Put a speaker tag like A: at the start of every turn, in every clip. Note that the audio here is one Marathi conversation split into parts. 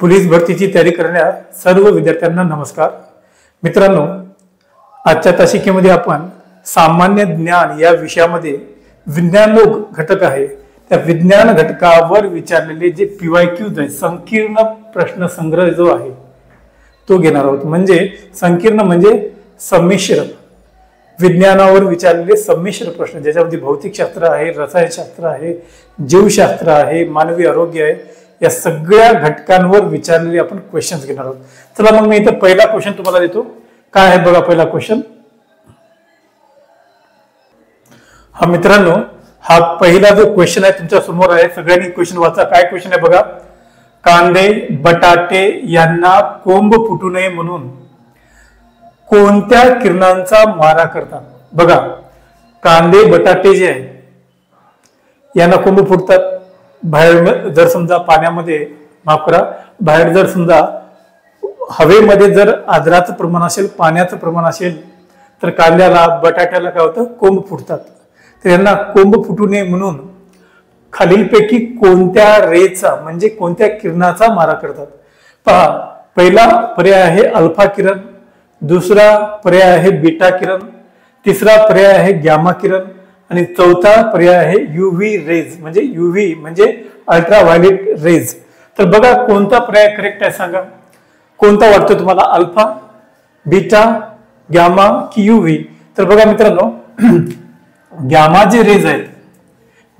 A: पोलीस भरतीची तयारी करणाऱ्या सर्व विद्यार्थ्यांना नमस्कार. मित्रांनो, आजच्या तासिकेमध्ये आपण सामान्य ज्ञान या विषयामध्ये विज्ञान घटक आहे त्या विज्ञान घटकावर विचारलेले जे PYQs आहे, संकीर्ण प्रश्न संग्रह जो आहे तो घेणार आहोत. म्हणजे संकीर्ण म्हणजे संमिश्र, विज्ञानावर विचारलेले संमिश्र प्रश्न ज्याच्यामध्ये भौतिकशास्त्र आहे, रसायनशास्त्र आहे, जीवशास्त्र आहे, मानवी आरोग्य आहे, या सगळ्या घटकांवर विचारलेले आपण क्वेश्चन्स घेणार आहोत. चला मग मी इथं पहिला क्वेश्चन तुम्हाला देतो. काय आहे बघा पहिला क्वेश्चन. हा मित्रांनो, हा पहिला जो क्वेश्चन आहे तुमच्या समोर आहे. सगळ्यांनी क्वेश्चन वाचा. काय क्वेश्चन आहे बघा. कांदे बटाटे यांना कोंब फुटू नये म्हणून कोणत्या किरणांचा मारा करतात. बघा, कांदे बटाटे जे आहे यांना कोंब फुटतात. बाहेर जर समजा पाण्यामध्ये, माफ करा, बाहेर जर समजा हवेमध्ये जर आर्द्राचं प्रमाण असेल, पाण्याचं प्रमाण असेल, तर कांद्याला बटाट्याला काय होतं, कोंब फुटतात. तर यांना कोंब फुटू नये म्हणून खालीलपैकी कोणत्या रेचा म्हणजे कोणत्या किरणाचा मारा करतात. पहा, पहिला पर्याय आहे अल्फा किरण, दुसरा पर्याय आहे बीटा किरण, तिसरा पर्याय आहे गॅमा किरण आणि चौथा पर्याय आहे UV रेज म्हणजे UV म्हणजे अल्ट्राव्हायोलेट रेज. तर बघा कोणता पर्याय करेक्ट आहे सांगा. कोणता वाटतो तुम्हाला, अल्फा, बीटा, गॅमा की UV. तर बघा मित्रांनो, गॅमा जे रेज आहेत,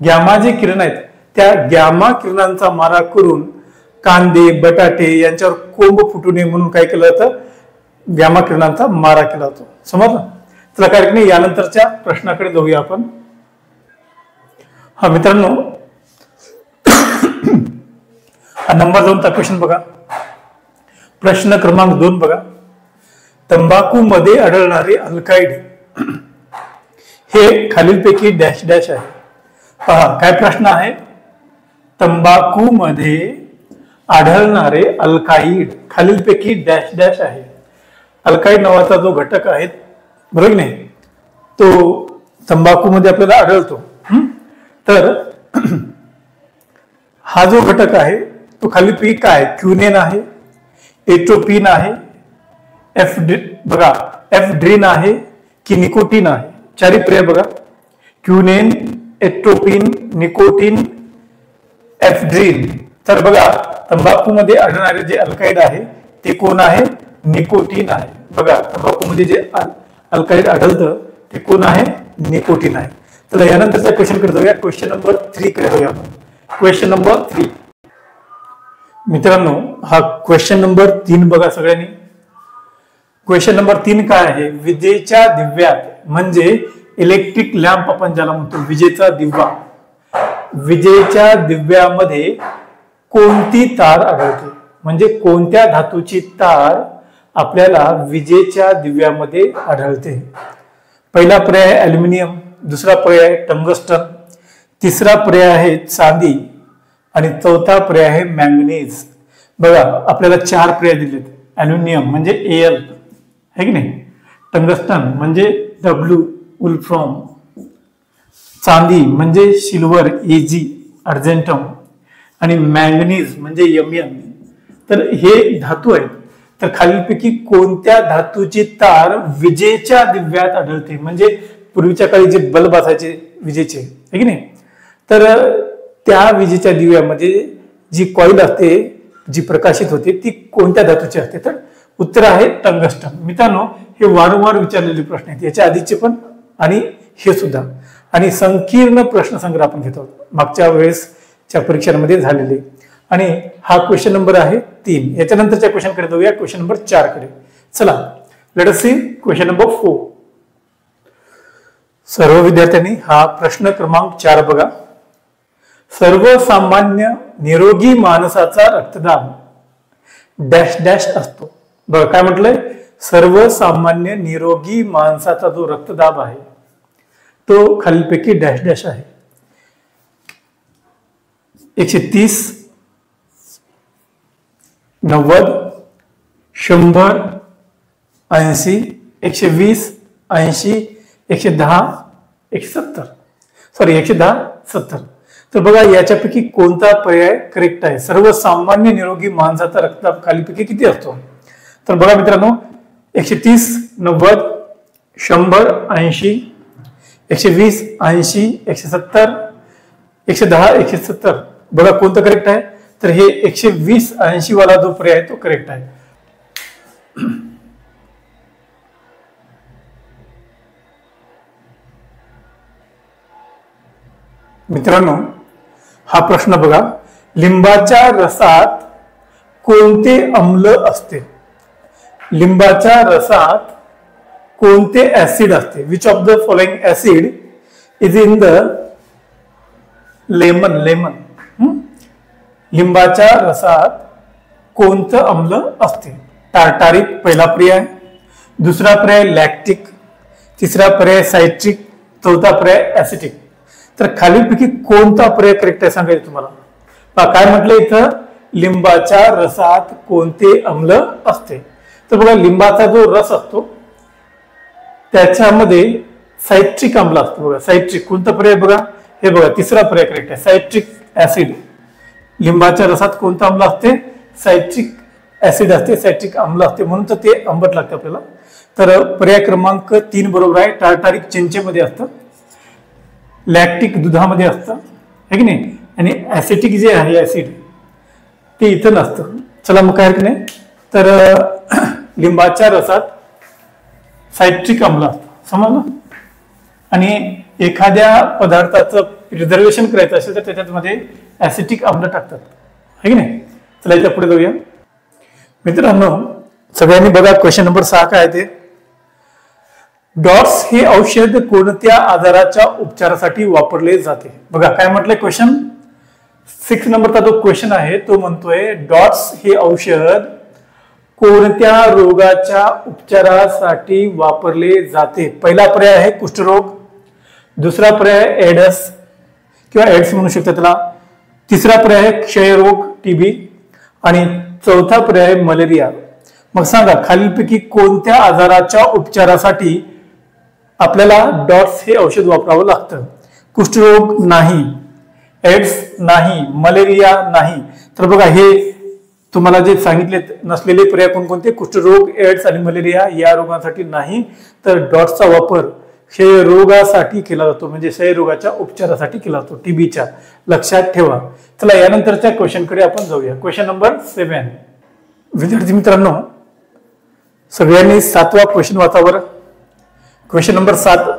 A: गॅमा जे किरण आहेत, त्या गॅमा किरणांचा मारा करून कांदे बटाटे यांच्यावर कोंब फुटू नये म्हणून काय केलं जातं, गॅमा किरणांचा मारा केला जातो. समजलं. चला काय नाही, यानंतरच्या प्रश्नाकडे जाऊया आपण. हा मित्रांनो, हा नंबर 2चा क्वेश्चन बघा. प्रश्न क्रमांक 2 बघा. तंबाखू मध्ये आढळणारे अल्काइड हे खालीलपैकी डॅश डॅश आहे. पहा काय प्रश्न आहे. तंबाखू मध्ये आढळणारे अल्काइड खालीलपैकी डॅश डॅश आहे. अल्काइड नावाचा जो घटक आहे, बरोबर नाही, तो तंबाखू मध्ये आपल्याला आढळतो. तर हा जो घटक आहे तो खालीलपैकी काय, क्युनेन आहे, एट्रोपिन आहे, एफड्रिन आहे की निकोटीन आहे. चारी पर्याय बघा. क्युनेन, एट्रोपिन, निकोटीन, एफड्रिन. तर बघा, तंबाखू मध्ये आढळणारे जे अल्काइड आहे ते कोण आहे, निकोटीन आहे. बघा, तंबाखू मध्ये जे अल्काइड आढळतं ते कोण आहे, निकोटीन आहे. तर यानंतरच्या क्वेश्चन कडे जाऊया. क्वेश्चन नंबर 3 कडे जाऊया आपण. क्वेश्चन नंबर 3 मित्रांनो, हा क्वेश्चन नंबर 3 बघा सगळ्यांनी. क्वेश्चन नंबर 3 काय आहे. विजेच्या दिव्यात म्हणजे इलेक्ट्रिक लॅम्प आपण ज्याला म्हणतो, विजेचा दिवा, विजेच्या दिव्यामध्ये कोणती तार आढळते म्हणजे कोणत्या धातूची तार आपल्याला विजेच्या दिव्यामध्ये आढळते. पहिला पर्याय अल्युमिनियम, दुसरा पर्याय टंगस्टन, तिसरा पर्याय आहे चांदी आणि चौथा पर्याय आहे मॅंगनीज. बघा, आपल्याला 4 पर्याय दिलेत. अल्युमिनियम म्हणजे Al आहे की नाही, टंगस्टन म्हणजे W वुल्फ्रॉम, चांदी म्हणजे सिल्वर Ag अर्जेंटम आणि मॅंगनीज म्हणजे Mn. तर हे धातू आहेत. तर खालीलपैकी कोणत्या धातूची तार विजेच्या दिव्यात आढळते. म्हणजे पूर्वीच्या काळी जे बल्ब असायचे विजेचे, आहे की नाही, तर त्या विजेच्या दिव्यामध्ये जी कॉईल असते, जी प्रकाशित होते, ती कोणत्या धातूची असते. तर उत्तर आहे टंगस्टन. मित्रांनो, हे वारंवार विचारलेले प्रश्न आहेत, याच्या आधीचे पण आणि हे सुद्धा. आणि संकीर्ण प्रश्न संग्रह आपण घेतो मागच्या वेळेसच्या परीक्षांमध्ये झालेले. आणि हा क्वेश्चन नंबर आहे 3. याच्यानंतरच्या क्वेश्चन कडे जाऊया, क्वेश्चन नंबर 4 कडे. चला, let us see question number 4. सर्व विद्यार्थ्यांनी हा प्रश्न क्रमांक 4 बघा. सर्वसामान्य निरोगी माणसाचा रक्तदाब डॅश डॅश असतो. बघा काय म्हटलंय, सर्वसामान्य निरोगी माणसाचा जो रक्तदाब आहे तो खालीलपैकी डॅश डॅश आहे. 130, 90, 100, 80, 120, 80, 110, 170. सॉरी 110, 70. तर बघा याच्यापैकी कोणता पर्याय करेक्ट आहे? सर्वसामान्य निरोगी माणसाचा रक्तदाब खालीपैकी किती असतो? तर बघा मित्रांनो, 130, 90, 100, 80, 120, 80, 170, 110, 170. बघा कोणतं करेक्ट आहे? तर हे 120, 80 वाला जो पर्याय आहे तो करेक्ट आहे. मित्रांनो, हा प्रश्न बघा, लिंबाच्या रसात कोणते आम्ल असते? लिंबाच्या रसात कोणते ऍसिड असते? Which of the following acid is in the lemon? लिंबाच्या रसात कोणतं आम्ल असते? टार्टारिक पहिला पर्याय, दुसरा पर्याय लॅक्टिक, तिसरा पर्याय सायट्रिक, चौथा पर्याय ऍसिटिक. तर खालीलपैकी कोणता पर्याय करेक्ट आहे सांगायचं तुम्हाला. काय म्हटलं इथं? लिंबाच्या रसात कोणते आम्ल असते? तर बघा, लिंबाचा जो रस असतो त्याच्यामध्ये सायट्रिक आम्ल असतो. बघा सायट्रिक, कोणता पर्याय? बघा हे बघा, तिसरा पर्याय करेक्ट आहे, सायट्रिक ऍसिड. लिंबाच्या रसात कोणतं आम्ल असते? सायट्रिक ऍसिड असते, सायट्रिक आम्ल असते, म्हणून तर ते आंबट लागते आपल्याला. तर पर्याय क्रमांक 3 बरोबर आहे. टार्टारिक चिंचेमध्ये असतं, लॅक्टिक दुधामध्ये असतं, है की नाही, आणि ऍसिटिक जे आहे ऍसिड ते इथं नसतं. चला मग काय हरकत नाही. तर लिंबाच्या रसात सायट्रिक आम्ल असतं, समजलं. आणि एखाद्या पदार्थाचं प्रिझर्वेशन करायचं असेल तर त्याच्यामध्ये ऍसिटिक आम्ल टाकतात, है की नाही. चला याच्या पुढे जाऊया. मित्रांनो, सगळ्यांनी बघा क्वेश्चन नंबर 6 काय ते. डॉट्स हे औषध कोणत्या आजाराच्या उपचारासाठी वापरले जाते? बघा काय म्हटलंय क्वेश्चन. 6 नंबरचा जो क्वेश्चन आहे तो म्हणतोय डॉट्स हे औषध कोणत्या रोगाच्या उपचारासाठी वापरले जाते? पहिला पर्याय आहे कुष्ठरोग, दुसरा पर्याय एड्स किंवा एड्स म्हणू शकता त्याला, तिसरा पर्याय क्षयरोग टीबी, आणि चौथा पर्याय मलेरिया. मग सांगा खालीलपैकी कोणत्या आजाराच्या उपचारासाठी आपल्याला डॉट्स हे औषध वापरावं लागतं? कुष्ठरोग नाही, एड्स नाही, मलेरिया नाही. तर बघा हे तुम्हाला जे सांगितले नसलेले पर्याय कोणकोणते? कुष्ठरोग, एड्स आणि मलेरिया या रोगांसाठी नाही. तर डॉट्सचा वापर क्षयरोगासाठी केला जातो, म्हणजे क्षयरोगाच्या उपचारासाठी केला जातो, टीबीच्या. लक्षात ठेवा. चला यानंतरच्या क्वेश्चनकडे आपण जाऊया. Question number 7. विद्यार्थी मित्रांनो, सगळ्यांनी 7वा क्वेश्चन वाचा बरं. Question number 7.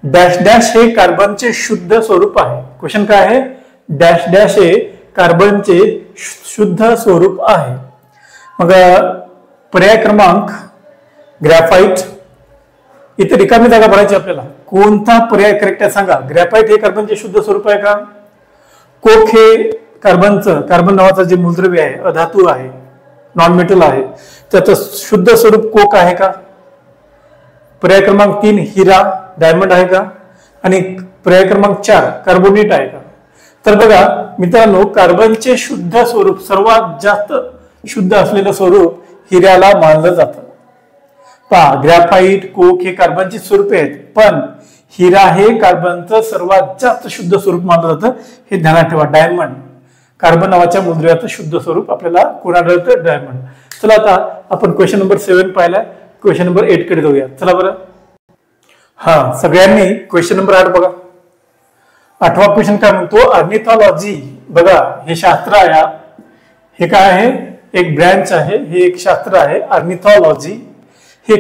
A: डॅश डॅश हे कार्बनचे शुद्ध स्वरूप आहे. क्वेश्चन काय आहे? डॅश डॅश हे कार्बनचे शुद्ध स्वरूप आहे. मग पर्याय क्रमांक ग्रॅफाइट. इथे रिकामी जागा भरायची आपल्याला. कोणता पर्याय करेक्ट आहे सांगा. ग्रॅफाइट हे कार्बनचे शुद्ध स्वरूप आहे का? कोक हे कार्बन नावाचं जे मूलद्रव्य आहे, अधातू आहे, नॉन मेटल आहे, त्याचं शुद्ध स्वरूप कोक आहे का? पर्याय क्रमांक 3 हिरा, डायमंड आहे का? आणि पर्याय क्रमांक 4 कार्बोनेट आहे का? तर बघा मित्रांनो, कार्बनचे शुद्ध स्वरूप, सर्वात जास्त शुद्ध असलेलं स्वरूप हिऱ्याला मानलं जातं. पहा, ग्रॅफाइट, कोक हे कार्बनची स्वरूपे आहेत, पण हिरा हे कार्बनचं सर्वात जास्त शुद्ध स्वरूप मानलं जातं. हे ध्यानात ठेवा. डायमंड, कार्बन नावाच्या मूलद्रव्याचं शुद्ध स्वरूप आपल्याला कोण आढळतं? डायमंड. चला आता आपण क्वेश्चन नंबर 7 पाहिला. क्वेश्चन नंबर 8 कडे जाऊया. चला बरं. हा, सगळ्यांनी क्वेश्चन नंबर 8 बघा. 8वा क्वेश्चन काय म्हणतो? ऑर्निथॉलॉजी. बघा हे शास्त्र आहे, हे काय आहे? एक ब्रँच आहे, हे एक शास्त्र आहे ऑर्निथॉलॉजी. हे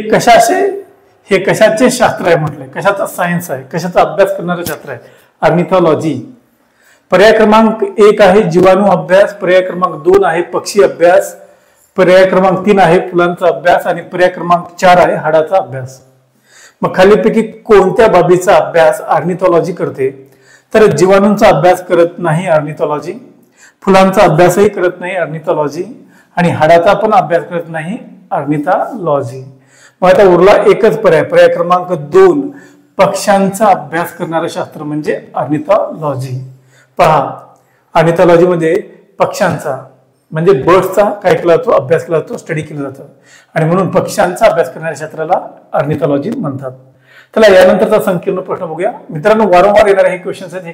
A: कशाचे शास्त्र आहे म्हटलंय? कशाचा सायन्स आहे, कशाचा अभ्यास करणारं शास्त्र आहे ऑर्निथॉलॉजी. पर्याय क्रमांक 1 आहे जीवाणू अभ्यास, पर्याय क्रमांक 2 आहे पक्षी अभ्यास, पर्याय क्रमांक 3 आहे फुलांचा अभ्यास, आणि पर्याय क्रमांक 4 आहे हाडाचा अभ्यास. मग खालीपैकी कोणत्या बाबीचा अभ्यास ऑर्निथॉलॉजी करते? तर जीवाणूंचा अभ्यास करत नाही ऑर्निथॉलॉजी, फुलांचा अभ्यासही करत नाही ऑर्निथॉलॉजी, आणि हाडाचा पण अभ्यास करत नाही ऑर्निथॉलॉजी. मग आता उरला एकच पर्याय, पर्याय क्रमांक 2 पक्ष्यांचा अभ्यास करणारं शास्त्र म्हणजे ऑर्निथॉलॉजी. पहा, ऑर्निथॉलॉजी मध्ये पक्ष्यांचा म्हणजे बर्ड्सचा काय केला जातो? अभ्यास केला जातो, स्टडी केला जातो, आणि म्हणून पक्ष्यांचा अभ्यास करणाऱ्या क्षेत्राला ऑर्निथॉलॉजी म्हणतात. चला यानंतरचा संकीर्ण प्रश्न बघूया मित्रांनो. वारंवार येणारे हे क्वेश्चन्स आहेत, हे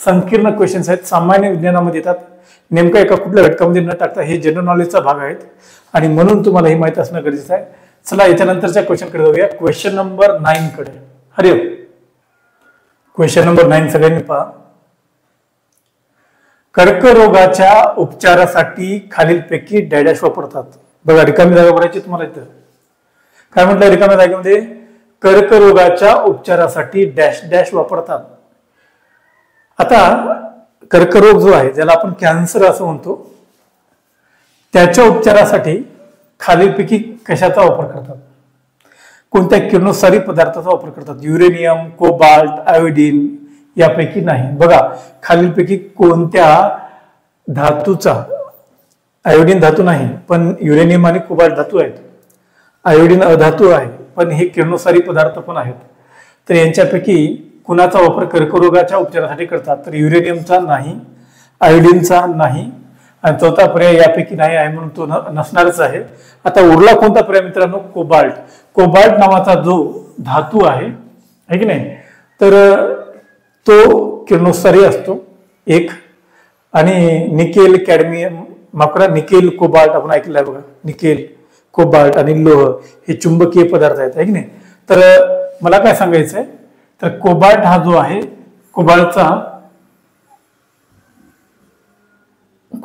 A: संकीर्ण क्वेश्चन्स आहेत, सामान्य विज्ञानामध्ये येतात, नेमका एका कुठल्या घटकामध्ये न टाकता हे जनरल नॉलेजचा भाग आहेत आणि म्हणून तुम्हाला हे माहिती असणं गरजेचं आहे. चला याच्यानंतरच्या क्वेश्चन कडे जाऊया, क्वेश्चन नंबर 9 कडे. अरे क्वेश्चन नंबर 9 सगळ्यांनी पहा. कर्करोगाच्या उपचारासाठी खालीलपैकी डॅश वापरतात. बघा रिकामी जागा भरायची तुम्हाला इथं. काय म्हटलं रिकाम्या जागेमध्ये? कर्करोगाच्या उपचारासाठी डॅश डॅश वापरतात. आता कर्करोग जो आहे ज्याला आपण कॅन्सर असं म्हणतो, त्याच्या उपचारासाठी खालीलपैकी कशाचा वापर करतात? कोणत्या किरणोत्सारी पदार्थाचा वापर करतात? युरेनियम, कोबाल्ट, आयोडीन यापैकी नाही. बघा खालीलपैकी कोणत्या धातूचा? आयोडीन धातू नाही पण युरेनियम आणि कोबाल्ट धातू आहेत. आयोडीन अधातू आहे पण हे किरणोत्सारी पदार्थ पण आहेत. तर यांच्यापैकी कुणाचा वापर कर्करोगाच्या उपचारासाठी करतात? तर युरेनियमचा नाही, आयोडीनचा नाही आणि चौथा पर्याय यापैकी नाही आहे म्हणून तो नसणारच आहे. आता उरला कोणता पर्याय मित्रांनो? कोबाल्ट. कोबाल्ट नावाचा जो धातू आहे की नाही, तर तो किरणोत्सारी असतो एक. आणि निकेल, कॅडमियम, माफ करा, निकेल, कोबाल्ट आपण ऐकलं आहे बघा. निकेल, कोबाल्ट आणि लोह हे चुंबकीय पदार्थ आहेत, आहे की नाही. तर मला काय सांगायचंय, तर कोबाल्ट हा जो आहे,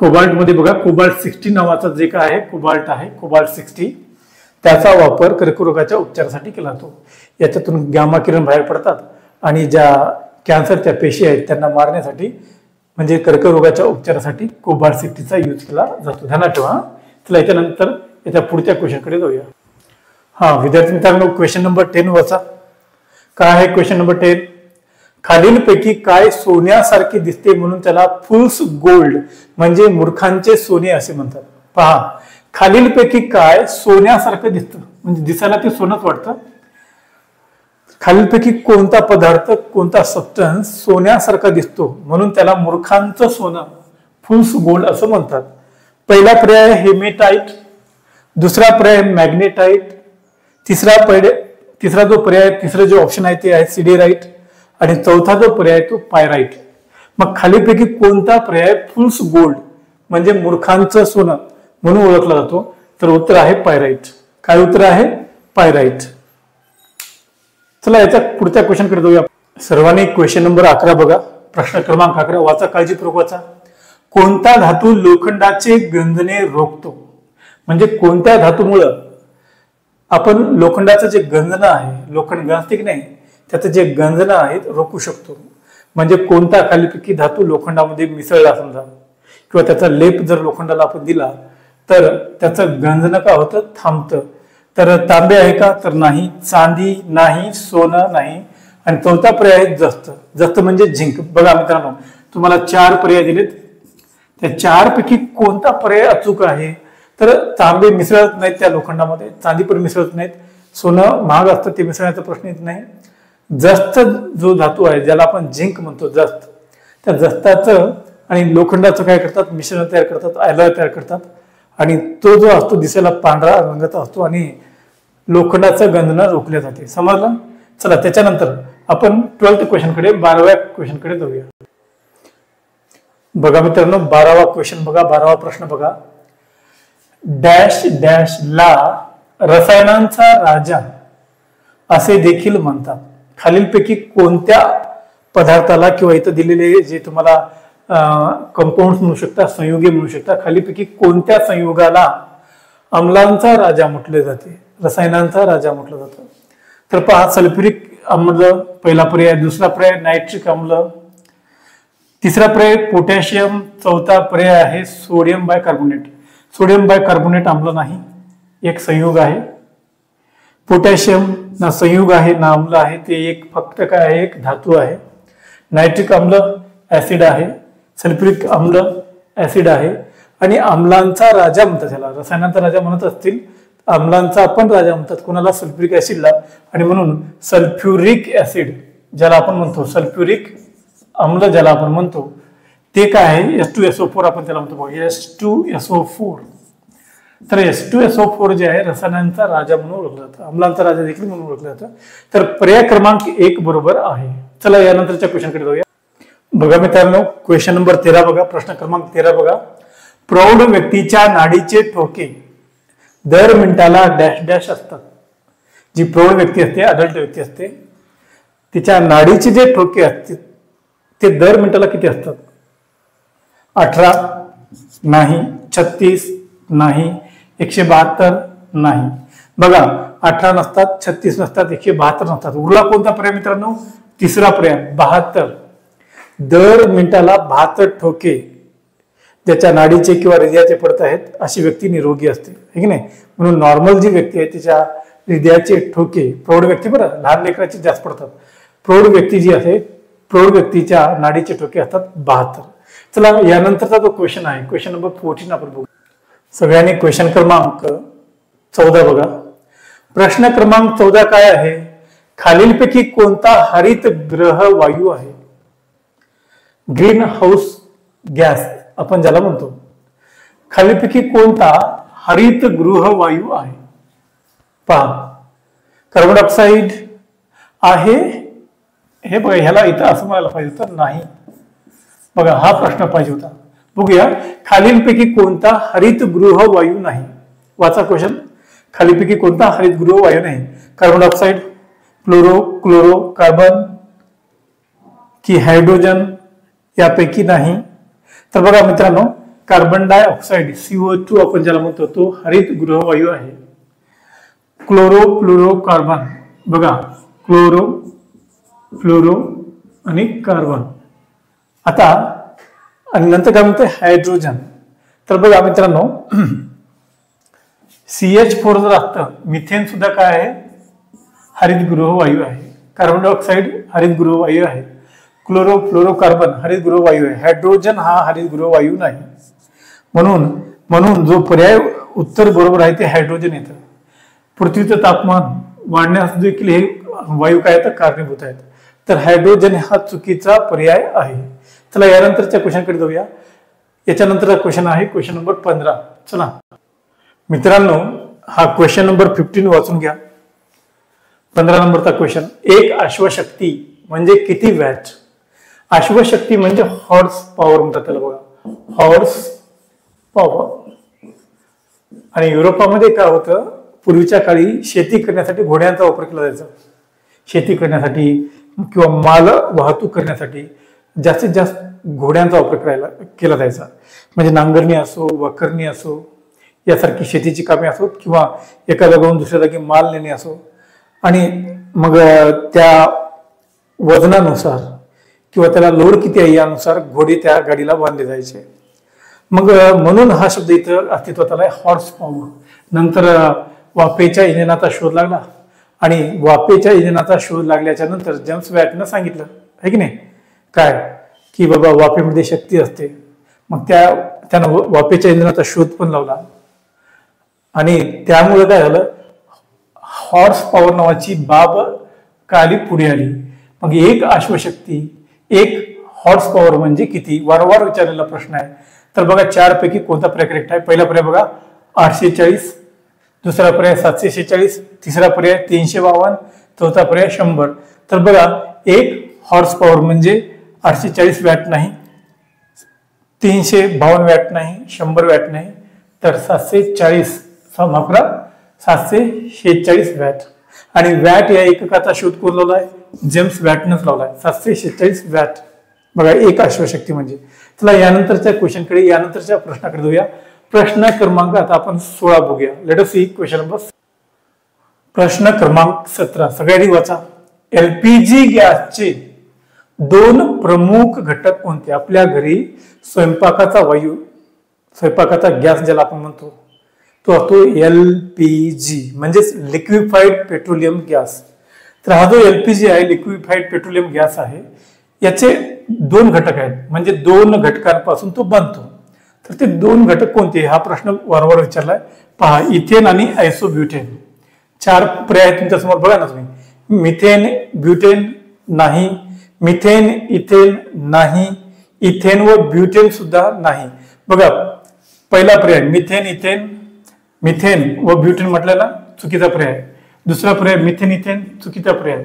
A: कोबाल्ट मध्ये बघा कोबाल्ट 60 नावाचा जे काय आहे कोबाल्ट आहे, कोबाल्ट 60 त्याचा वापर कर्करोगाच्या उपचारासाठी केला जातो. याच्यातून गामा किरण बाहेर पडतात आणि ज्या कॅन्सरच्या पेशी आहेत त्यांना मारण्यासाठी म्हणजे कर्करोगाच्या उपचारासाठी कोबाल्ट 60चा यूज केला जातो. ध्यानात ठेवा. चला याच्यानंतर याच्या पुढच्या क्वेश्चनकडे जाऊया. हा विद्यार्थी मित्रांनो, क्वेश्चन नंबर 10 वाचा. काय आहे क्वेश्चन नंबर 10? खालीलपैकी काय सोन्यासारखे दिसते म्हणून त्याला फुल्स गोल्ड म्हणजे मूर्खांचे सोने असे म्हणतात? पहा, खालीलपैकी काय सोन्यासारखं दिसतं म्हणजे दिसायला ते सोनंच वाटतं. खालीलपैकी कोणता पदार्थ, कोणता सबस्टन्स सोन्यासारखा दिसतो म्हणून त्याला मूर्खांचं सोनं, फुल्स गोल्ड असं म्हणतात? पहिला पर्याय हेमेटाइट, दुसरा पर्याय मॅग्नेटाइट, तिसरा जो ऑप्शन आहे ते आहे सिडेराइट आणि चौथा जो पर्याय तो पायराइट. मग खालीपैकी कोणता पर्याय फुल्स गोल्ड म्हणजे मूर्खांचं सोनं म्हणून ओळखला जातो? तर उत्तर आहे पायराइट. काय उत्तर आहे? पायराइट. चला याच्या पुढच्या क्वेश्चन कडे जाऊया. सर्वांनी क्वेश्चन नंबर 11 बघा. प्रश्न क्रमांक 11 वाचा, काळजीपूर्वक वाचा. कोणता धातू लोखंडाचे गंजणे रोखतो? म्हणजे कोणत्या धातूमुळं आपण लोखंडाचं जे गंजणं आहे, लोखंड गंजते की नाही, त्याचं जे गंजणं आहेत रोखू शकतो? म्हणजे कोणता खालीपैकी धातू लोखंडामध्ये मिसळला समजा किंवा त्याचा लेप जर लोखंडाला आपण दिला तर त्याचं गंजणं का होतं? थांबतं. तर तांबे आहे का? तर नाही. चांदी नाही, सोनं नाही आणि चौथा पर्याय आहे जस्त. जस्त म्हणजे झिंक. बघा मित्रांनो, तुम्हाला 4 पर्याय दिलेत, त्या 4 पैकी कोणता पर्याय अचूक आहे? तर तांबे मिसळत नाहीत त्या लोखंडामध्ये, चांदी पण मिसळत नाहीत, सोनं महाग असतं ते मिसळण्याचा प्रश्न येत नाही. जस्त जो धातू आहे ज्याला आपण झिंक म्हणतो, जस्त, त्या जस्ताचं आणि लोखंडाचं काय करतात? मिश्रण तयार करतात, अलॉय तयार करतात आणि तो जो असतो दिसायला पांढरा रंगाचा असतो आणि लोखंडाचं गंजणं रोखले जाते. समजलं? चला त्याच्यानंतर आपण 12th क्वेश्चन कडे, 12व्या क्वेश्चन कडे जाऊया. बघा मित्रांनो 12वा क्वेश्चन बघा, 12वा प्रश्न बघा. डॅश डॅश ला रसायनांचा राजा असे देखील म्हणतात. खालीलपैकी कोणत्या पदार्थाला किंवा इथं दिलेले जे तुम्हाला कंपाऊंड म्हणू शकता, संयुगे म्हणू शकता, खालीपैकी कोणत्या संयुगाला अम्लांचा राजा म्हटले जाते, रसायनांचा राजा म्हटलं जातं? तर पहा, सल्फ्युरिक अम्ल पहिला पर्याय, दुसरा पर्याय नायट्रिक अम्ल, तिसरा पर्याय पोटॅशियम, चौथा पर्याय आहे सोडियम बायकार्बोनेट. सोडियम बायकार्बोनेट अम्ल नाही, एक संयुग आहे. पोटॅशियम ना संयुग आहे ना अम्ल आहे, ते एक फक्त काय आहे, एक धातू आहे. नायट्रिक अम्ल ऍसिड आहे, सल्फ्युरिक अम्ल ऍसिड आहे आणि अम्लांचा राजा म्हणतात त्याला, रसायनांचा राजा म्हणत असतील, अम्लांचा पण राजा म्हणतात कोणाला? सल्फ्युरिक ऍसिडला. आणि म्हणून सल्फ्युरिक ऍसिड ज्याला आपण म्हणतो, सल्फ्युरिक अम्ल ज्याला आपण म्हणतो ते काय आहे? H2SO4 आपण त्याला म्हणतो, H2SO4. तर H2SO4 जे आहे रसायनांचा राजा म्हणून ओळखलं जातं, अम्लांचा राजा देखील म्हणून ओळखलं जातं. तर पर्याय क्रमांक 1 बरोबर आहे. चला यानंतरच्या क्वेश्चनकडे जाऊया. बघा मित्रांनो, क्वेश्चन नंबर 13 बघा, प्रश्न क्रमांक 13 बघा. प्रौढ व्यक्तीच्या नाडीचे ठोके दर मिनिटाला डॅश डॅश असतात. जी प्रौढ व्यक्ती असते, अडल्ट व्यक्ती असते, तिच्या नाडीचे जे ठोके असतात ते दर मिनिटाला किती असतात? 18 नाही, 36 नाही, 172 नाही. बघा 18 नसतात, 36 नसतात, 172 नसतात. उरला कोणता पर्याय मित्रांनो? तिसरा पर्याय 72. दर मिनिटाला 72 ठोके ज्याच्या नाडीचे किंवा हृदयाचे पडत आहेत अशी व्यक्ती निरोगी असते, है की नाही? म्हणून नॉर्मल जी व्यक्ती आहे तिच्या हृदयाचे ठोके, प्रौढ व्यक्ती बरं, लहान लेकराचे जास्त पडतात, प्रौढ व्यक्ती जी आहे प्रौढ व्यक्तीच्या नाडीचे ठोके असतात 72. चला यानंतरचा जो क्वेश्चन आहे, क्वेश्चन नंबर 14 आपण बघू. सगळ्यांनी क्वेश्चन क्रमांक 14 बघा. प्रश्न क्रमांक 14 काय आहे? खालीलपैकी कोणता हरित ग्रह वायू आहे? ग्रीन हाऊस गॅस आपण ज्याला म्हणतो. खालीलपैकी कोणता हरित गृह वायू आहे? पहा, कार्बन डायऑक्साईड आहे. हे बघा, ह्याला इथं असं म्हणायला पाहिजे होतं, नाही. बघा हा प्रश्न पाहिजे होता. बघूया, खालीलपैकी कोणता हरित गृह वायू नाही? वाचा क्वेश्चन. खालीलपैकी कोणता हरित गृह वायू नाही? कार्बन डायऑक्साईड, फ्लोरो, क्लोरो, कार्बन की हायड्रोजन यापैकी नाही? तर बघा मित्रांनो, कार्बन डायऑक्साईड CO2 आपण ज्याला म्हणतो तो हरित गृह वायू आहे. क्लोरो, फ्लोरो, कार्बन, बघा क्लोरो, फ्लोरो आणि कार्बन. आता आणि नंतर काय म्हणते? हायड्रोजन. तर बघा मित्रांनो, CH4 जर असतं, मिथेन सुद्धा काय आहे? हरित गृह वायू आहे. कार्बन डायऑक्साईड हरित गृह वायू आहे. क्लोरो, फ्लोरो, कार्बन हरित गृह वायू आहे. हायड्रोजन हा हरित गृह वायू नाही. म्हणून जो पर्याय उत्तर बरोबर आहे ते हायड्रोजन येतं. पृथ्वीचं तापमान वाढण्यास देखील हे वायू काय येतं? कारणीभूत आहेत. तर हायड्रोजन हा चुकीचा पर्याय आहे. चला यानंतरच्या क्वेश्चनकडे जाऊया. याच्यानंतरचा क्वेश्चन आहे क्वेश्चन नंबर 15. चला मित्रांनो, हा क्वेश्चन नंबर 15 वाचून घ्या. 15 नंबरचा क्वेश्चन. एक अश्वशक्ती म्हणजे किती वॅट? अश्वशक्ती म्हणजे हॉर्स पॉवर म्हणतात त्याला. बघा, हॉर्स पॉवर. आणि युरोपामध्ये काय होतं, पूर्वीच्या काळी शेती करण्यासाठी घोड्यांचा वापर केला जायचा. शेती करण्यासाठी किंवा माल वाहतूक करण्यासाठी जास्तीत जास्त घोड्यांचा वापर केला जायचा. म्हणजे नांगरणी असो, वखरणी असो, यासारखी शेतीची कामे असो, किंवा एका जागेवरून दुसऱ्या जागी माल नेणे असो. आणि मग त्या वजनानुसार किंवा त्याला लोड किती आहे यानुसार घोडे त्या गाडीला बांधले जायचे. मग म्हणून हा शब्द इथं अस्तित्वात आलाय, हॉर्स पॉवर. नंतर वाफेच्या इंजिनाचा शोध लागला आणि वाफेच्या इंजिनाचा शोध लागल्याच्या नंतर जेम्स वॅटनं सांगितलं आहे की नाही काय, की बाबा वाफेमध्ये शक्ती असते. मग त्यानं वाफेच्या इंजिनाचा शोध पण लावला आणि त्यामुळे काय झालं, हॉर्स पॉवर नावाची बाब काली पुढे आली. मग एक अश्वशक्ती, एक हॉर्स पॉवर म्हणजे किती? वारंवार विचारलेला प्रश्न आहे. तर बघा 4 पैकी कोणता पर्याय करेक्ट आहे? पहिला पर्याय बघा 840, दुसरा पर्याय 746, तिसरा पर्याय 352, चौथा पर्याय 100. तर बघा, एक हॉर्स पॉवर म्हणजे 840 वॅट नाही, 352 वॅट नाही, 100 वॅट नाही, तर 746 वॅट. आणि वॅट या एककाचा शोध कोण लावलाय? जेम्स वॅटनंच लावलाय. 746 वॅट. बघा, एक अश्वशक्ती म्हणजे. चला यानंतरच्या क्वेश्चनकडे, यानंतरच्या प्रश्नाकडे जाऊया. प्रश्न क्रमांक आता आपण 16 बघूया. Let us see question number. प्रश्न क्रमांक 17 सगळ्यांनी वाचा. LPG गॅसचे 2 प्रमुख घटक कोणते? आपल्या घरी स्वयंपाकाचा वायू, स्वयंपाकाचा गॅस ज्याला आपण म्हणतो तो असतो LPG म्हणजेच लिक्विफाईड पेट्रोलियम गॅस. तर हा जो LPG आहे, लिक्विफाईड पेट्रोलियम गॅस आहे, याचे 2 घटक आहेत, म्हणजे 2 घटकांपासून तो बनतो. तर ते 2 घटक कोणते? हा प्रश्न वारंवार विचारलाय. पहा, इथेन आणि आयसोब्युटेन. 4 पर्याय तुमच्या समोर बघा ना तुम्ही. मिथेन, ब्युटेन नाही, मिथेन, इथेन नाही, इथेन व ब्युटेन सुद्धा नाही. बघा, पहिला पर्याय मिथेन, इथेन मिथेन व ब्युटेन म्हटलं ना, चुकीचा पर्याय. दुसरा पर्याय मिथेन इथेन, चुकीचा पर्याय.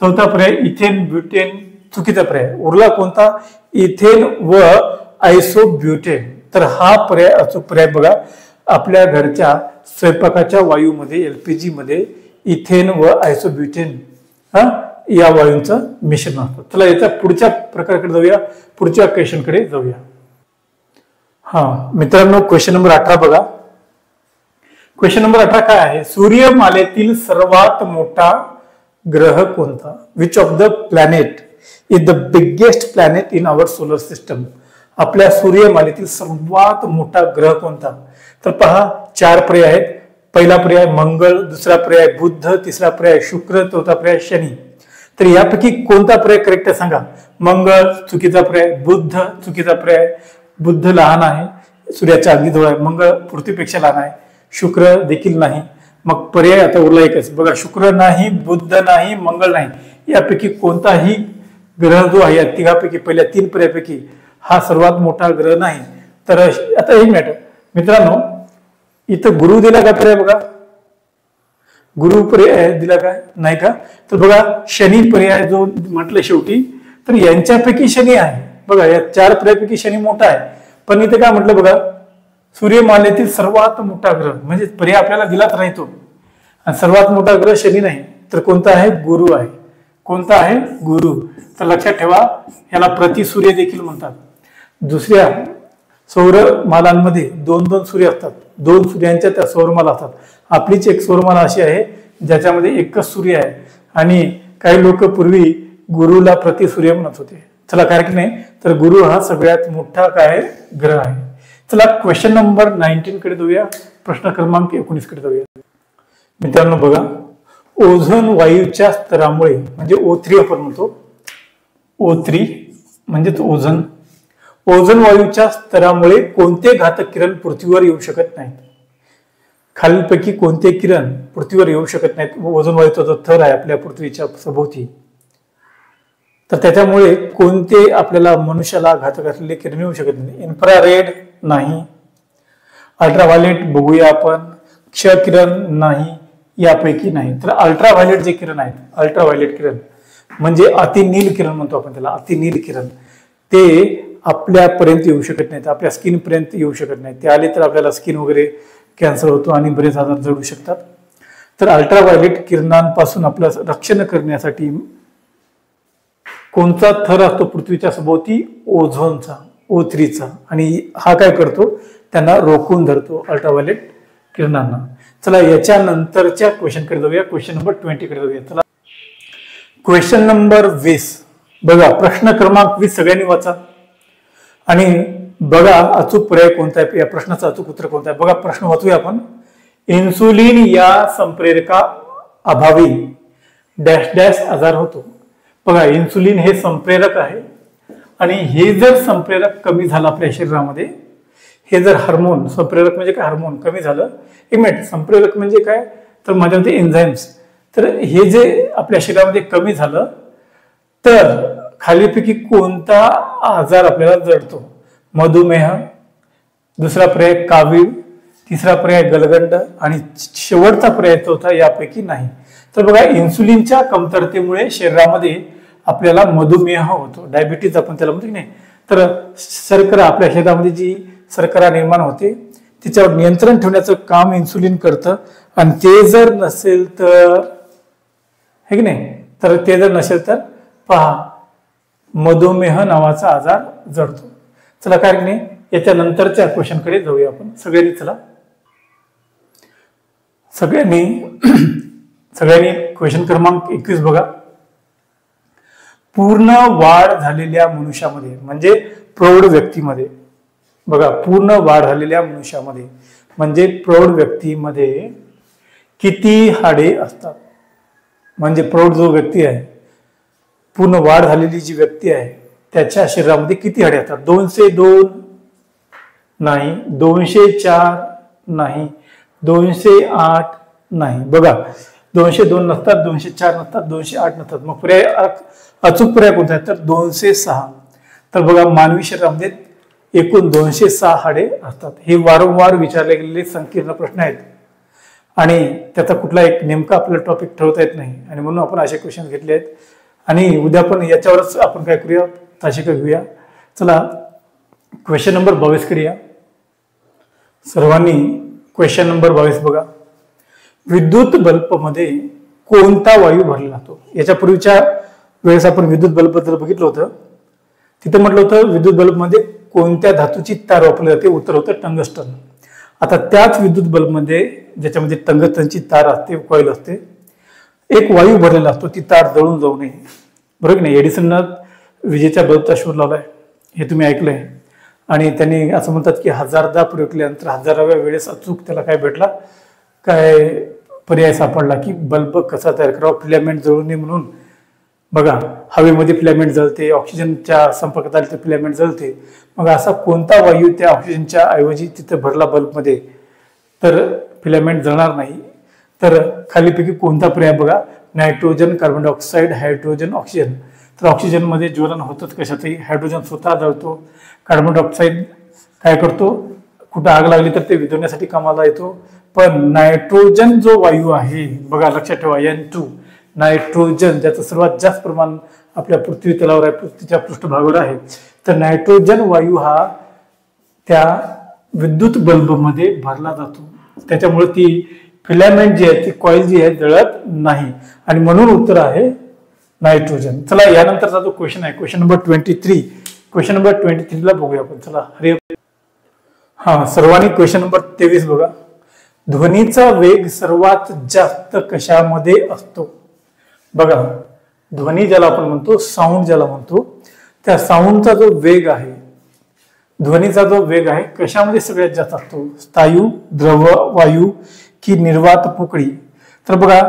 A: चौथा पर्याय इथेन ब्युटेन, चुकीचा पर्याय. उरला कोणता? इथेन व आयसोब्युटेन. तर हा पर्याय अचूक पर्याय बघा. आपल्या घरच्या स्वयंपाकाच्या वायूमध्ये, एलपीजी मध्ये इथेन व आयसोब्युटेन या वायूंचं मिश्रण असतं. चला याच्या पुढच्या प्रकाराकडे जाऊया, पुढच्या क्वेश्चनकडे जाऊया. मित्रांनो, क्वेश्चन नंबर 18 बघा. क्वेश्चन नंबर 18 काय आहे? सूर्यमालेतील सर्वात मोठा ग्रह कोणता? Which of the planet is the biggest planet in our solar system? आपल्या सूर्यमालेतील सर्वात मोठा ग्रह कोणता? तर पहा, 4 पर्याय आहेत. पहिला पर्याय मंगळ, दुसरा पर्याय बुध, तिसरा पर्याय शुक्र, चौथा पर्याय शनी. तर यापैकी कोणता पर्याय करेक्ट आहे सांगा? मंगळ चुकीचा पर्याय, बुध चुकीचा पर्याय. बुध लहान आहे, सूर्याच्या अगदी जवळ आहे. मंगळ पृथ्वीपेक्षा लहान आहे. शुक्र देखील नाही. मग पर्याय आता उरला एकच बघा. शुक्र नाही, बुध नाही, मंगळ नाही. यापैकी कोणताही ग्रह जो आहे या तिघापैकी, पहिल्या 3 पर्यायापैकी हा सर्वात मोठा ग्रह नाही. तर आता एक मिनिट मित्रांनो, इथं गुरु दिला का पर्याय बघा? गुरु पर्याय दिला काय? नाही का? तर बघा, शनी पर्याय जो म्हटलं शेवटी, तर यांच्यापैकी शनी आहे बघा. या 4 पर्यायापैकी शनी मोठा आहे. पण इथे काय म्हटलं बघा, सूर्यमालेतील सर्वात मोठा ग्रह, म्हणजे पर्याय आपल्याला दिलाच नाही तो. आणि सर्वात मोठा ग्रह शनी नाही, तर कोणता आहे? गुरु आहे. कोणता आहे? गुरु. तर लक्षात ठेवा, याला प्रतिसूर्य देखील म्हणतात. दुसऱ्या सौरमालांमध्ये 2-2 सूर्य असतात. 2 सूर्यांच्या त्या सौरमाला असतात. आपलीच एक सौरमाला अशी आहे ज्याच्यामध्ये एकच सूर्य आहे. आणि काही लोक पूर्वी गुरुला प्रतिसूर्य म्हणत होते. चला, कारण की नाही, तर गुरु हा सगळ्यात मोठा काय ग्रह आहे. चला क्वेश्चन नंबर 19 कडे जाऊया. प्रश्न क्रमांक 19 कडे जाऊया. मित्रांनो बघा, ओझोन वायूच्या स्तरामुळे, म्हणजे O3 आपण म्हणतो, O3 म्हणजेच ओझोन, ओझोन वायूच्या स्तरामुळे कोणते घातक किरण पृथ्वीवर येऊ शकत नाहीत? खालीलपैकी कोणते किरण पृथ्वीवर येऊ शकत नाहीत? ओझोन वायूचा जो थर आहे आपल्या पृथ्वीच्या सभोवती, तर त्याच्यामुळे कोणते आपल्याला मनुष्याला घातक असलेले किरण येऊ शकत नाही? इन्फ्रारेड नाही, अल्ट्राव्हायलेट बघूया आपण, क्ष किरण नाही, यापैकी नाही. तर अल्ट्राव्हायलेट जे किरण आहेत, अल्ट्राव्हायलेट किरण म्हणजे अतिनील किरण म्हणतो आपण त्याला, अतिनील किरण, ते आपल्यापर्यंत येऊ शकत नाहीत, आपल्या स्किन पर्यंत येऊ शकत नाही. ते आले तर आपल्याला स्किन वगैरे कॅन्सर होतो आणि बरेच आजार जडू शकतात. तर अल्ट्राव्हायलेट किरणांपासून आपलं रक्षण करण्यासाठी कोणता थर असतो पृथ्वीच्या सभोवती? ओझोनचा, O3चा. आणि हा काय करतो? त्यांना रोखून धरतो, अल्ट्राव्हायलेट किरणांना. चला याच्या नंतरच्या क्वेश्चन कडे जाऊया. क्वेश्चन नंबर 20 कडे जाऊया. चला क्वेश्चन नंबर 20 बघा. प्रश्न क्रमांक 20 सगळ्यांनी वाचा आणि बघा अचूक पर्याय कोणता आहे, या प्रश्नाचं अचूक उत्तर कोणतं आहे बघा. प्रश्न वाचूया आपण. इन्सुलिन या संप्रेरका अभावी डॅश डॅश आजार होतो. बघा, इन्सुलिन हे संप्रेरक आहे आणि हे जर संप्रेरक कमी झालं आपल्या शरीरामध्ये, हे जर हार्मोन, संप्रेरक म्हणजे काय? हार्मोन कमी झालं. एक मिनिट, संप्रेरक म्हणजे काय? तर माझ्यामध्ये एन्झाईम्स. तर हे जे आपल्या शरीरामध्ये कमी झालं तर खालीपैकी कोणता आजार आपल्याला जडतो? मधुमेह, दुसरा पर्याय कावीळ, तिसरा पर्याय गलगंड आणि शेवटचा पर्याय चौथा यापैकी नाही. तर बघा, इन्सुलिनच्या कमतरतेमुळे शरीरामध्ये आपल्याला मधुमेह होतो, डायबिटीज आपण त्याला म्हणतो की नाही. तर शर्करा, आपल्या शरीरामध्ये जी शर्करा निर्माण होते तिच्यावर नियंत्रण ठेवण्याचं काम इन्सुलिन करतं. आणि ते जर नसेल तर, हे की नाही, तर ते जर नसेल तर पहा, मधुमेह नावाचा आजार जडतो. चला काय नाही, याच्या नंतरच्या क्वेश्चन कडे जाऊया आपण सगळ्यांनी. चला सगळ्यांनी क्वेश्चन क्रमांक 21 बघा. पूर्ण वाढ झालेल्या मनुष्यामध्ये, म्हणजे प्रौढ व्यक्तीमध्ये बघा, पूर्ण वाढ झालेल्या मनुष्यामध्ये म्हणजे प्रौढ व्यक्तीमध्ये किती हाडे असतात? म्हणजे प्रौढ जो व्यक्ती आहे, पूर्ण वाढ झालेली जी व्यक्ती आहे, त्याच्या शरीरामध्ये किती हाडे असतात? 202 नाही, 204 नाही, 208 नाही. बघा, 202 नसतात, 204 नसतात, 208 नसतात. मग पर्याय अचूक पर्याय कोणता आहे? तर 206. तर बघा, मानवी शरीरामध्ये एकूण 206 हाडे असतात. हे वारंवार विचारले गेलेले संकीर्ण प्रश्न आहेत. आणि त्याचा कुठला एक नेमका आपल्याला टॉपिक ठरवता येत नाही, आणि म्हणून आपण असे क्वेश्चन घेतले आहेत. आणि उद्या पण याच्यावरच आपण काय करूया, तासिका घेऊया. चला क्वेश्चन नंबर 22 करूया. सर्वांनी क्वेश्चन नंबर 22 बघा. विद्युत बल्बमध्ये कोणता वायू भरला जातो? याच्यापूर्वीच्या वेळेस आपण विद्युत बल्ब बद्दल बघितलं होतं. तिथे म्हटलं होतं विद्युत बल्बमध्ये कोणत्या धातूची तार वापरली जाते? उत्तर होतं टंगस्टन. आता त्याच विद्युत बल्बमध्ये ज्याच्यामध्ये टंगस्टनची तार असते, कॉईल असते, एक वायू भरलेला असतो, ती तार जळून जाऊ नये. बरोबर की नाही? एडिसननं विजेच्या बल्बचा शोध लावलाय, हे तुम्ही ऐकलंय. आणि त्यांनी असं म्हणतात की 1000दा प्रयोग केल्यानंतर 1000व्या वेळेस अचूक त्याला काय भेटला, काय पर्याय सापडला की बल्ब कसा तयार करावा, फिलामेंट जळू नये म्हणून. बघा, हवेमध्ये फिलामेंट जळते, ऑक्सिजनच्या संपर्कात आले तर फिलामेंट जळते. मग असा कोणता वायू त्या ऑक्सिजनच्या ऐवजी तिथे भरला बल्बमध्ये तर फिलामेंट जळणार नाही? तर खालीपैकी कोणता पर्याय बघा, nitrogen, carbon dioxide, hydrogen, oxygen. तर ऑक्सिजनमध्ये ज्वलन होतच कशातही, हायड्रोजन स्वतः जळतो, कार्बन डायऑक्साईड काय करतो, कुठं आग लागली तर ते विझवण्यासाठी कामाला येतो. पण नायट्रोजन जो वायू आहे बघा, लक्षात ठेवा, N2 नायट्रोजन, ज्याचं सर्वात जास्त प्रमाण आपल्या पृथ्वी तलावर आहे, पृथ्वीच्या पृष्ठभागावर आहे. तर नायट्रोजन वायू हा त्या विद्युत बल्बमध्ये भरला जातो, त्याच्यामुळे ती फिलामेंट जी आहे, ती कॉईल जी आहे, जळत नाही, आणि म्हणून उत्तर आहे नायट्रोजन. चला यानंतरचा जो क्वेश्चन आहे, क्वेश्चन नंबर 23. क्वेश्चन नंबर 23 ला बघूया आपण. चला हरे हा, सर्वांनी क्वेश्चन नंबर 23 बघा. ध्वनीचा वेग सर्वात जास्त कशामध्ये असतो? बघा, ध्वनी ज्याला आपण म्हणतो, साऊंड ज्याला म्हणतो, त्या साऊंडचा जो वेग आहे, ध्वनीचा जो वेग आहे, कशामध्ये सगळ्यात जास्त असतो? स्थायू, द्रव, वायू की निर्वात पोकळी? तर बघा,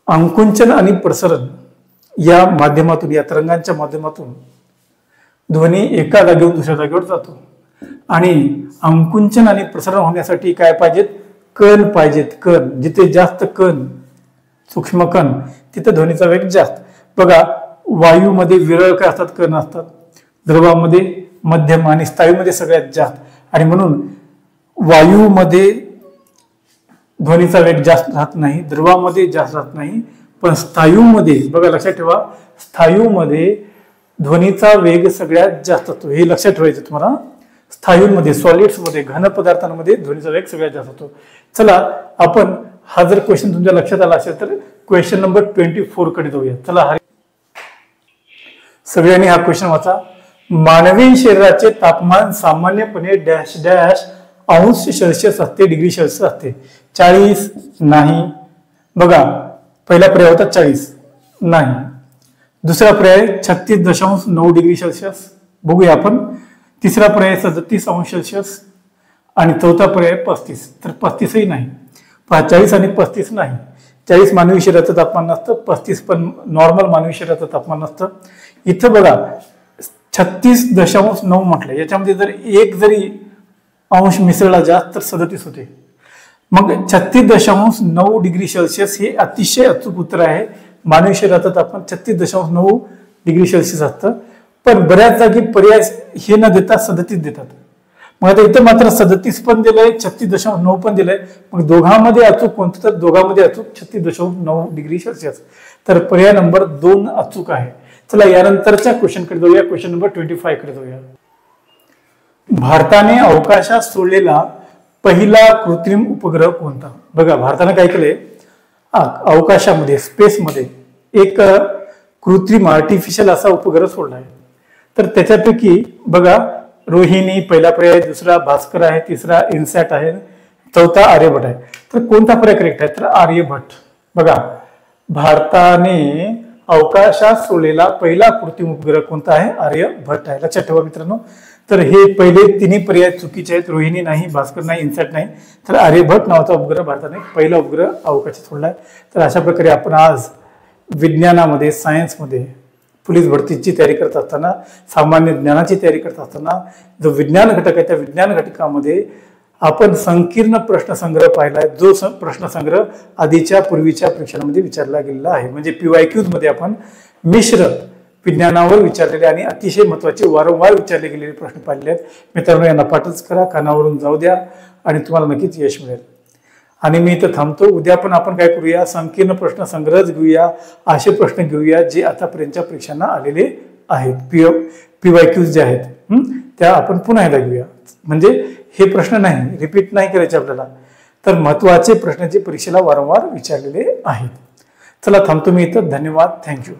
A: अंकुंचन आणि प्रसरण या माध्यमातून, या तरंगांच्या माध्यमातून ध्वनी एका जागेवरून दुसऱ्या जागेवर जातो. आणि अंकुंचन आणि प्रसारण होण्यासाठी काय पाहिजेत? कण पाहिजेत. कण, जिथे जास्त कण, सूक्ष्म कण, तिथे ध्वनीचा वेग जास्त. बघा, वायूमध्ये विरळ काय असतात? कण असतात. द्रवामध्ये मध्यम आणि स्थायूमध्ये सगळ्यात जास्त, आणि म्हणून वायूमध्ये ध्वनीचा वेग जास्त राहत नाही, द्रवामध्ये जास्त राहत नाही, पण स्थायूमध्ये बघा, लक्षात ठेवा, स्थायूमध्ये ध्वनीचा वेग सगळ्यात जास्त असतो. हे लक्षात ठेवायचं तुम्हाला. स्थायूंमध्ये, सॉलिड्समध्ये, घन पदार्थांमध्ये ध्वनीचा वेग सगळ्यात जास्त होतो. चला आपण हा जर क्वेश्चन तुमच्या लक्षात आला असेल तर क्वेश्चन नंबर 24 कडे जाऊया. चला सगळ्यांनी हा क्वेश्चन वाचा. मानवी शरीराचे तापमान सामान्यपणे डॅश डॅश अंश सेल्सिअस असते, डिग्री सेल्सिअस असते. 40 नाही. बघा, पहिला पर्याय होता 40 नाही. दुसरा पर्याय 36.9 डिग्री सेल्सिअस, बघूया आपण. तिसरा पर्याय 37 अंश सेल्सिअस, आणि चौथा पर्याय 35. तर 35ही नाही. 40 आणि 35 नाही. 40 मानवी शरीराचं तापमान नसतं, 35 पण नॉर्मल मानवी शरीराचं तापमान नसतं. इथं बघा 36.9 म्हटलं, याच्यामध्ये जर एक जरी अंश मिसळला जास्त तर 37 होते. मग 36.9 डिग्री सेल्सिअस हे अतिशय अचूक उत्तर आहे. मानवी शरीराचं तापमान 36.9 डिग्री सेल्सिअस असतं. पण बऱ्याच जागी पर्याय हे न देता 37 देतात. मग आता इथं मात्र 37 पण दिलंय, 36.9 पण दिलंय. मग दोघांमध्ये अचूक कोणतं? तर दोघांमध्ये अचूक 36.9 डिग्री सेल्सिअस. तर पर्याय नंबर 2 अचूक आहे. चला यानंतरच्या क्वेश्चन कडे जाऊया. क्वेश्चन नंबर 25 कडे जाऊया. भारताने अवकाशात सोडलेला पहिला कृत्रिम उपग्रह कोणता? बघा, भारताने काय केलंय, अवकाशामध्ये, स्पेसमध्ये एक कृत्रिम आर्टिफिशियल असा उपग्रह सोडला आहे. तर त्याच्यापैकी बघा, रोहिणी पहिला पर्याय, दुसरा भास्कर आहे, तिसरा इन्सॅट आहे, चौथा आर्यभट्ट आहे. तर कोणता पर्याय करेक्ट आहे? तर आर्यभट्ट. बघा, भारताने अवकाशात सोडलेला पहिला कृत्रिम उपग्रह कोणता आहे? आर्यभट्ट आहे. लक्षात ठेवा मित्रांनो. तर हे पहिले तिन्ही पर्याय चुकीचे आहेत. रोहिणी नाही, भास्कर नाही, इन्सॅट नाही. तर आर्यभट्ट नावाचा उपग्रह भारताने पहिला उपग्रह अवकाशात सोडलाय. तर अशा प्रकारे आपण आज विज्ञानामध्ये, सायन्समध्ये पोलीस भरतीची तयारी करत असताना, सामान्य ज्ञानाची तयारी करत असताना जो विज्ञान घटक आहे, त्या विज्ञान घटकामध्ये आपण संकीर्ण प्रश्नसंग्रह पाहिलाय, जो प्रश्नसंग्रह आधीच्या पूर्वीच्या परीक्षांमध्ये विचारला गेलेला आहे. म्हणजे PYQs मध्ये आपण मिश्र विज्ञानावर विचारलेले आणि अतिशय महत्त्वाचे वारंवार विचारले गेलेले प्रश्न पाहिलेले आहेत. मित्रांनो, यांना पाठच करा, कानावरून जाऊ द्या आणि तुम्हाला नक्कीच यश मिळेल. आणि मी इथं थांबतो. उद्या पण आपण काय करूया, संकीर्ण प्रश्न संग्रह घेऊया, असे प्रश्न घेऊया जे आतापर्यंतच्या परीक्षांना आलेले आहेत. PYQs जे आहेत त्या आपण पुन्हा एकदा घेऊया. म्हणजे हे प्रश्न नाही रिपीट नाही करायचे आपल्याला, तर महत्वाचे प्रश्न जे परीक्षेला वारंवार विचारलेले आहेत. चला थांबतो मी इथं. धन्यवाद. थँक्यू.